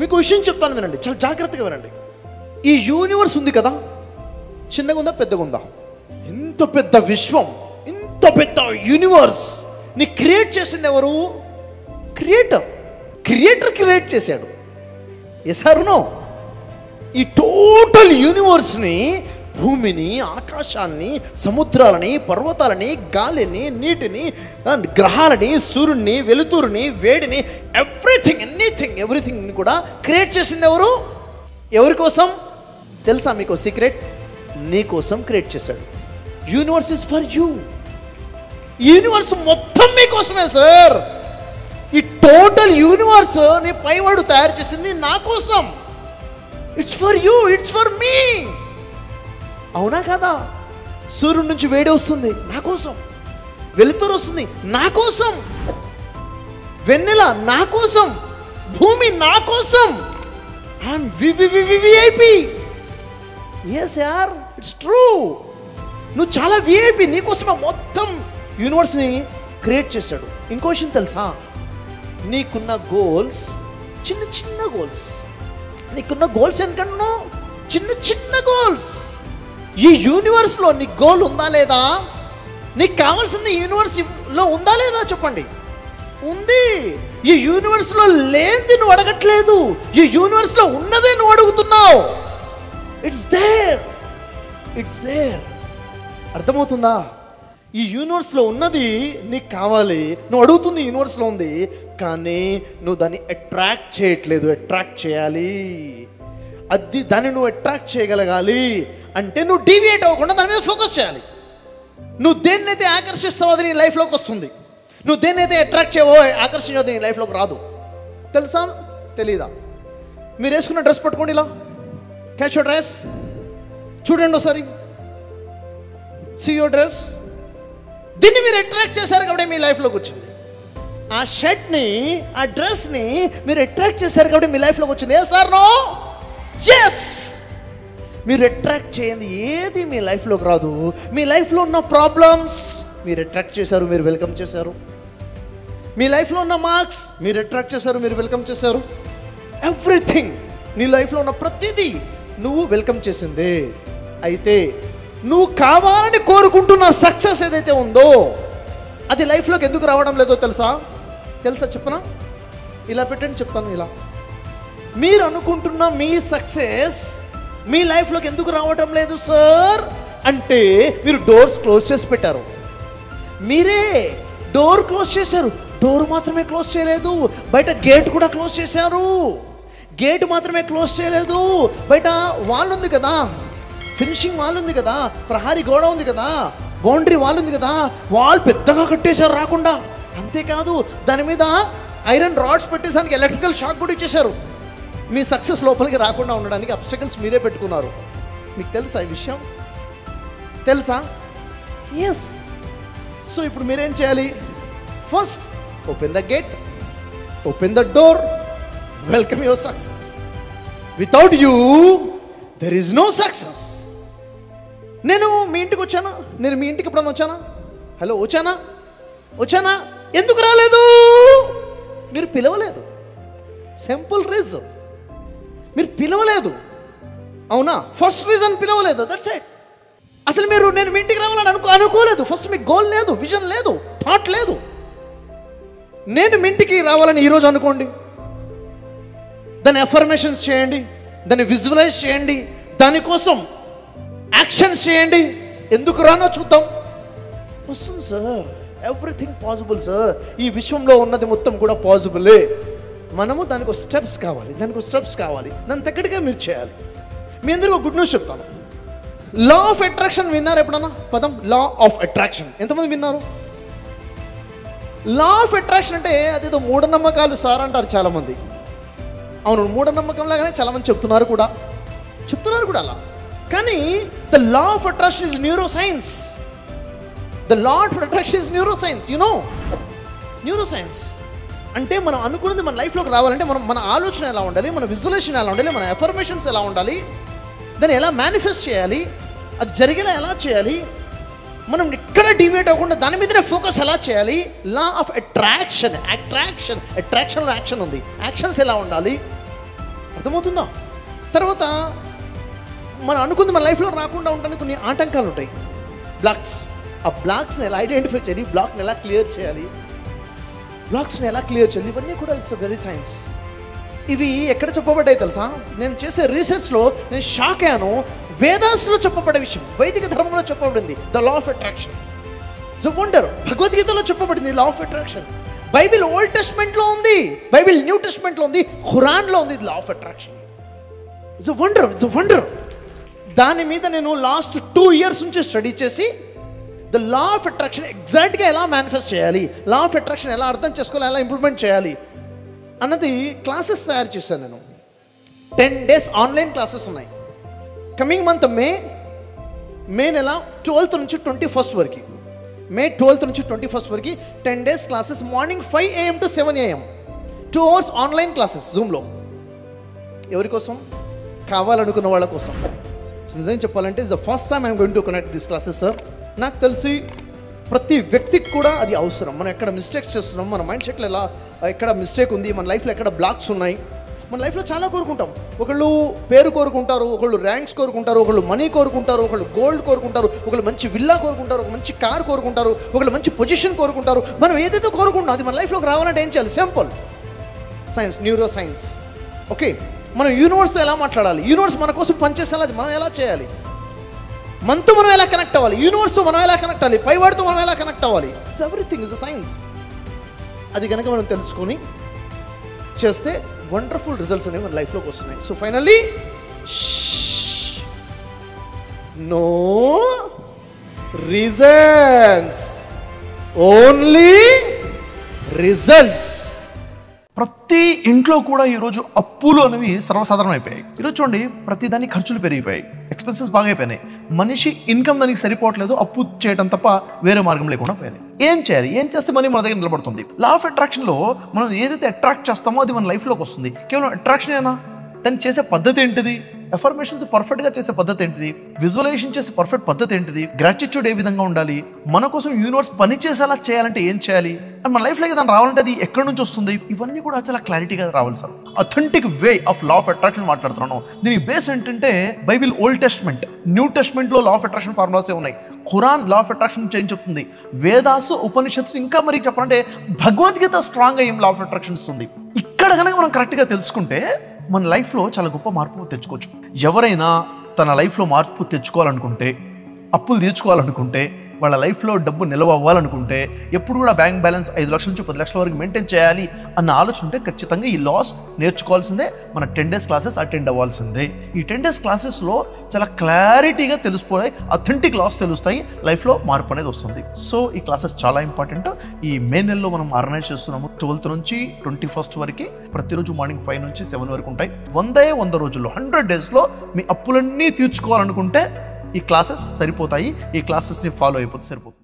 మీకు విషయం చెప్తాను వినండి, చాలా జాగ్రత్తగా వినండి. ఈ యూనివర్స్ ఉంది కదా, చిన్నగా ఉందా పెద్దగా ఉందా? ఇంత పెద్ద విశ్వం, ఇంత పెద్ద యూనివర్స్ ని క్రియేట్ చేసింది ఎవరు? క్రియేటర్ క్రియేట్ చేశాడు. Yes or no? ఈ టోటల్ యూనివర్స్ని, భూమిని, ఆకాశాన్ని, సముద్రాలని, పర్వతాలని, గాలిని, నీటిని, గ్రహాలని, సూర్యుడిని, వెలుతురుని, వేడిని, ఎవ్రీథింగ్ కూడా క్రియేట్ చేసింది ఎవరు? ఎవరి కోసం తెలుసా మీకు సీక్రెట్? నీ కోసం క్రియేట్ చేశాడు. Universe is for you. Universe మొత్తం మీకోసమే సార్. ఈ టోటల్ యూనివర్స్ నీ పైవాడు తయారు చేసింది నా కోసం. It's for you, it's for me. అవునా కదా? సూర్యుడి నుంచి వేడి వస్తుంది నా కోసం, వెలుతురు వస్తుంది నా కోసం, వెన్నెల నా కోసం, భూమి నా కోసం. And VIP. ఎస్ యార్, ఇట్స్ ట్రూ. నువ్వు చాలా విఐపి. నీకోసమే మొత్తం యూనివర్స్ని క్రియేట్ చేశాడు. ఇంకో విషయం తెలుసా? నీకున్న గోల్స్ చిన్న గోల్స్. నీకున్న గోల్స్ ఏంటన్నా? చిన్న గోల్స్. ఈ యూనివర్స్లో నీ గోల్ ఉందా లేదా? నీకు కావాల్సింది యూనివర్స్లో ఉందా లేదా చెప్పండి. ఉంది. ఈ యూనివర్స్లో లేనిది నువ్వు అడగట్లేదు, ఈ యూనివర్స్లో ఉన్నదే నువ్వు అడుగుతున్నావు. It's there. అర్థమవుతుందా? ఈ యూనివర్స్లో ఉన్నది నీకు కావాలి, నువ్వు అడుగుతుంది యూనివర్స్లో ఉంది, కానీ నువ్వు దాన్ని అట్రాక్ట్ చేయట్లేదు. అట్రాక్ట్ చేయాలి. దాన్ని నువ్వు అట్రాక్ట్ చేయగలగాలి అంటే నువ్వు డీవియేట్ అవ్వకుండా దాని మీద ఫోకస్ చేయాలి. నువ్వు దేన్నైతే ఆకర్షిస్తావో అది నీ లైఫ్లోకి వస్తుంది. నువ్వు దేన్నైతే అట్రాక్ట్ చేయవో ఆకర్షించవో నీ లైఫ్లోకి రాదు. తెలుసా? తెలీదా? మీరు వేసుకున్న డ్రెస్ పట్టుకోండి, ఇలా క్యాచ్ యువర్ డ్రెస్. చూడండి ఒకసారి. See your dress. దీన్ని మీరు అట్రాక్ట్ చేశారు కాబట్టి మీ లైఫ్లోకి వచ్చింది. ఆ షర్ట్ని, ఆ డ్రెస్ని మీరు అట్రాక్ట్ చేశారు కాబట్టి మీ లైఫ్లోకి వచ్చింది. ఏ సార్? నో. ఎస్. మీరు అట్రాక్ట్ చేయండి ఏది మీ లైఫ్లోకి రాదు. మీ లైఫ్లో ఉన్న ప్రాబ్లమ్స్ మీరు అట్రాక్ట్ చేశారు, మీరు వెల్కమ్ చేశారు. మీ లైఫ్లో ఉన్న మార్క్స్ మీరు అట్రాక్ట్ చేశారు, మీరు వెల్కమ్ చేశారు. ఎవ్రీథింగ్, నీ లైఫ్లో ఉన్న ప్రతిదీ నువ్వు వెల్కమ్ చేసిందే. అయితే నువ్వు కావాలని కోరుకుంటున్న సక్సెస్ ఏదైతే ఉందో అది లైఫ్లోకి ఎందుకు రావడం లేదో తెలుసా? చెప్పనా? ఇలా పెట్టండి, చెప్తాను. ఇలా మీరు అనుకుంటున్న మీ సక్సెస్ మీ లైఫ్లోకి ఎందుకు రావడం లేదు సార్ అంటే మీరు డోర్స్ క్లోజ్ చేసి పెట్టారు. మీరే డోర్ క్లోజ్ చేశారు. డోర్ మాత్రమే క్లోజ్ చేయలేదు, బయట గేట్ కూడా క్లోజ్ చేశారు. గేట్ మాత్రమే క్లోజ్ చేయలేదు, బయట వాల్ ఉంది కదా, ఫినిషింగ్ వాల్ ఉంది కదా, ప్రహారీ గోడ ఉంది కదా, బౌండరీ వాల్ ఉంది కదా, వాల్ పెద్దగా కట్టేశారు రాకుండా. అంతేకాదు దాని మీద ఐరన్ రాడ్స్ పెట్టేసానికి ఎలక్ట్రికల్ షాక్ కూడా ఇచ్చేశారు. మీ సక్సెస్ లోపలికి రాకుండా ఉండడానికి అబ్స్టకల్స్ మీరే పెట్టుకున్నారు. మీకు తెలుసా ఈ విషయం? తెలుసా? ఎస్. సో ఇప్పుడు మీరేం చేయాలి? First open the gate, open the door, welcome your success. Without you there is no success. నేను మీ ఇంటికి వచ్చానా? నేను మీ ఇంటికి ఎప్పుడన్నా వచ్చానా? హలో, వచ్చానా? ఎందుకు రాలేదు? మీరు పిలవలేదు. సింపుల్ రీజన్, మీరు పిలవలేదు. అవునా? ఫస్ట్ రీజన్ పిలవలేదు. That's it. అసలు నేను మీ ఇంటికి రావాలని అనుకోలేదు. ఫస్ట్ మీకు గోల్ లేదు, విజన్ లేదు, థాట్ లేదు. నేను మీ ఇంటికి రావాలని ఈరోజు అనుకోండి. దాన్ని అఫర్మేషన్స్ చేయండి, దాన్ని విజువలైజ్ చేయండి, దానికోసం యాక్షన్స్ చేయండి. ఎందుకు రానో చూద్దాం. వస్తుంది సార్. Everything possible sir. ఈ విశ్వంలో ఉన్నది మొత్తం కూడా పాసిబులే. మనము దానికి స్టెప్స్ కావాలి, దాని తగ్గట్టుగా మీరు చేయాలి. మీ అందరికీ గుడ్ న్యూస్ చెప్తాను. లా ఆఫ్ అట్రాక్షన్ విన్నారు ఎప్పుడన్నా? పదం లా ఆఫ్ అట్రాక్షన్ ఎంతమంది విన్నారు? లా ఆఫ్ అట్రాక్షన్ అంటే అదేదో మూఢనమ్మకాలు సార్ అంటారు చాలామంది. అవును, మూఢనమ్మకం లాగానే చాలామంది చెప్తున్నారు కూడా అలా. కానీ the law of attraction is neuro science. You know, neuro science అంటే మనం అనుకున్నది మన లైఫ్లోకి రావాలంటే మన ఆలోచన ఎలా ఉండాలి, మన విజువలైజేషన్ ఎలా ఉండాలి, మన ఎఫర్మేషన్స్ ఎలా ఉండాలి, దాన్ని ఎలా మేనిఫెస్ట్ చేయాలి, అది జరిగేలా ఎలా చేయాలి, మనం ఎక్కడ డివేట్ అవ్వకుండా దాని మీదనే ఫోకస్ ఎలా చేయాలి. లా ఆఫ్ అట్రాక్షన్లో యాక్షన్ ఉంది. యాక్షన్స్ ఎలా ఉండాలి, అర్థమవుతుందా? తర్వాత మనం అనుకుంది మన లైఫ్లో రాకుండా ఉండడానికి కొన్ని ఆటంకాలు ఉంటాయి, బ్లాక్స్. ఆ బ్లాక్స్ని ఎలా ఐడెంటిఫై చేయాలి, బ్లాక్ని ఎలా క్లియర్ చేయాలి, ఇవన్నీ కూడా ఇట్స్ వెరీ సైన్స్. ఇవి ఎక్కడ చెప్పబడ్డాయి తెలుసా? నేను చేసే రీసెర్చ్లో నేను షాక్ అయ్యాను. వేదాస్లో చెప్పబడే విషయం, వైదిక ధర్మంలో చెప్పబడింది the law of attraction. So wonder. భగవద్గీతలో చెప్పబడింది law of attraction. Bible Old టెస్ట్మెంట్లో ఉంది, బైబిల్ న్యూ టెస్ట్మెంట్లో ఉంది, ఖురాన్లో ఉంది law of attraction. It's wonder. దాని మీద నేను లాస్ట్ 2 years నుంచి స్టడీ చేసి ద లా ఆఫ్ అట్రాక్షన్ ఎగ్జాక్ట్గా ఎలా మేనిఫెస్ట్ చేయాలి, లా ఆఫ్ అట్రాక్షన్ ఎలా అర్థం చేసుకోవాలి, ఎలా ఇంప్లిమెంట్ చేయాలి అన్నది క్లాసెస్ తయారు చేశాను నేను. 10 days ఆన్లైన్ క్లాసెస్ ఉన్నాయి. కమింగ్ మంత్ మే నెల 12th నుంచి 21st వరకు, మే 12th నుంచి 21st వరకు 10 days classes. Morning 5 AM to 7 AM 2 hours online classes జూమ్లో. ఎవరి కోసం? కావాలనుకున్న వాళ్ళ కోసం. నిజంగా చెప్పాలంటే the first time I'm going to connect this classes sir. నాకు తెలిసి ప్రతి వ్యక్తికి కూడా అది అవసరం. మనం ఎక్కడ మిస్టేక్స్ చేస్తున్నాం, మన మైండ్ సెట్లో ఎక్కడ మిస్టేక్ ఉంది, మన లైఫ్లో ఎక్కడ బ్లాక్స్ ఉన్నాయి. మన లైఫ్లో చాలా కోరుకుంటాం. ఒకళ్ళు పేరు కోరుకుంటారు, ఒకళ్ళు ర్యాంక్స్ కోరుకుంటారు, ఒకళ్ళు మనీ కోరుకుంటారు, ఒకళ్ళు గోల్డ్ కోరుకుంటారు, ఒకళ్ళు మంచి విల్లా కోరుకుంటారు, ఒక మంచి కార్ కోరుకుంటారు, ఒకళ్ళు మంచి పొజిషన్ కోరుకుంటారు. మనం ఏదైతే కోరుకుంటాం అది మన లైఫ్లోకి రావాలంటే ఏం చేయాలి? Simple science, neuro science. Okay, మనం యూనివర్స్తో ఎలా మాట్లాడాలి, యూనివర్స్ మన కోసం పనిచేసేలా మనం ఎలా చేయాలి, మనతో మనం ఎలా కనెక్ట్ అవ్వాలి, యూనివర్స్తో మనం ఎలా కనెక్ట్ అవ్వాలి, పైవాడితో మనం ఎలా కనెక్ట్ అవ్వాలి. It's everything is a science. అది కనుక మనం తెలుసుకొని చేస్తే వండర్ఫుల్ రిజల్ట్స్ అనేవి మన లైఫ్లోకి వస్తున్నాయి. So finally no reasons, only results. ప్రతి ఇంట్లో కూడా ఈరోజు అప్పులు అనేవి సర్వసాధారణం అయిపోయాయి. ఈరోజు చూడండి, ప్రతి దానికి ఖర్చులు పెరిగిపోయాయి, ఎక్స్పెన్సెస్ బాగా అయిపోయినాయి. మనిషి ఇన్కమ్ దానికి సరిపోవట్లేదు, అప్పు చేయడం తప్ప వేరే మార్గం లేకుండా పోయింది. ఏం చేయాలి? ఏం చేస్తే మనీ మన దగ్గర నిలబడుతుంది? లా ఆఫ్ అట్రాక్షన్లో మనం ఏదైతే అట్రాక్ట్ చేస్తామో అది మన లైఫ్లోకి వస్తుంది. కేవలం అట్రాక్షన్ ఏనా? దాన్ని చేసే పద్ధతి ఏంటిది? ఎఫర్మేషన్స్ పర్ఫెక్ట్గా చేసే పద్ధతి ఏంటిది? విజువలైజేషన్ చేసే పర్ఫెక్ట్ పద్ధతి ఏంటిది? గ్రాటిట్యూడ్ ఏ విధంగా ఉండాలి? మన కోసం యూనివర్స్ పని చేసేలా చేయాలంటే ఏం చేయాలి? అండ్ మన లైఫ్లోకి దాన్ని రావాలంటే అది ఎక్కడి నుంచి వస్తుంది? ఇవన్నీ కూడా చాలా క్లారిటీగా రావాలి sir. Authentic way of law of attraction మాట్లాడుతున్నాను. దీనికి బేస్ ఏంటంటే బైబిల్ ఓల్డ్ టెస్ట్మెంట్, న్యూ టెస్ట్మెంట్లో లా ఆఫ్ అట్రాక్షన్ ఫార్ములాసే ఉన్నాయి. Quran law of attraction change చెప్తుంది. వేదాసు, ఉపనిషత్తు, ఇంకా మరి చెప్పాలంటే భగవద్గీత స్ట్రాంగ్గా ఏం లా ఆఫ్ అట్రాక్షన్ ఇస్తుంది. ఇక్కడ కనుక మనం కరెక్ట్గా తెలుసుకుంటే మన లైఫ్లో చాలా గొప్ప మార్పు తెచ్చుకోవచ్చు. ఎవరైనా తన లైఫ్లో మార్పు తెచ్చుకోవాలనుకుంటే, అప్పులు తీర్చుకోవాలనుకుంటే, వాళ్ళ లైఫ్లో డబ్బు నిల్వ అవ్వాలనుకుంటే, ఎప్పుడు కూడా బ్యాంక్ బ్యాలెన్స్ 5 లక్షల నుంచి 10 లక్షల వరకు మెయింటైన్ చేయాలి అన్న ఆలోచన ఉంటే ఖచ్చితంగా ఈ లాస్ నేర్చుకోవాల్సిందే. మన 10 days క్లాసెస్ అటెండ్ అవ్వాల్సిందే. ఈ 10 days క్లాసెస్లో చాలా క్లారిటీగా తెలిసిపోయి అథెంటిక్ లాస్ తెలుస్తాయి, లైఫ్లో మార్పు అనేది వస్తుంది. సో ఈ క్లాసెస్ చాలా ఇంపార్టెంట్. ఈ మే నెలలో మనం ఆర్గనైజ్ చేస్తున్నాము. 12th నుంచి 21st వరకు ప్రతిరోజు మార్నింగ్ 5 నుంచి 7 వరకు ఉంటాయి. 100 రోజుల్లో 100 daysలో మీ అప్పులన్నీ తీర్చుకోవాలనుకుంటే ఈ క్లాసెస్ సరిపోతాయి. ఈ క్లాసెస్ని ఫాలో అయిపోతే సరిపోతుంది.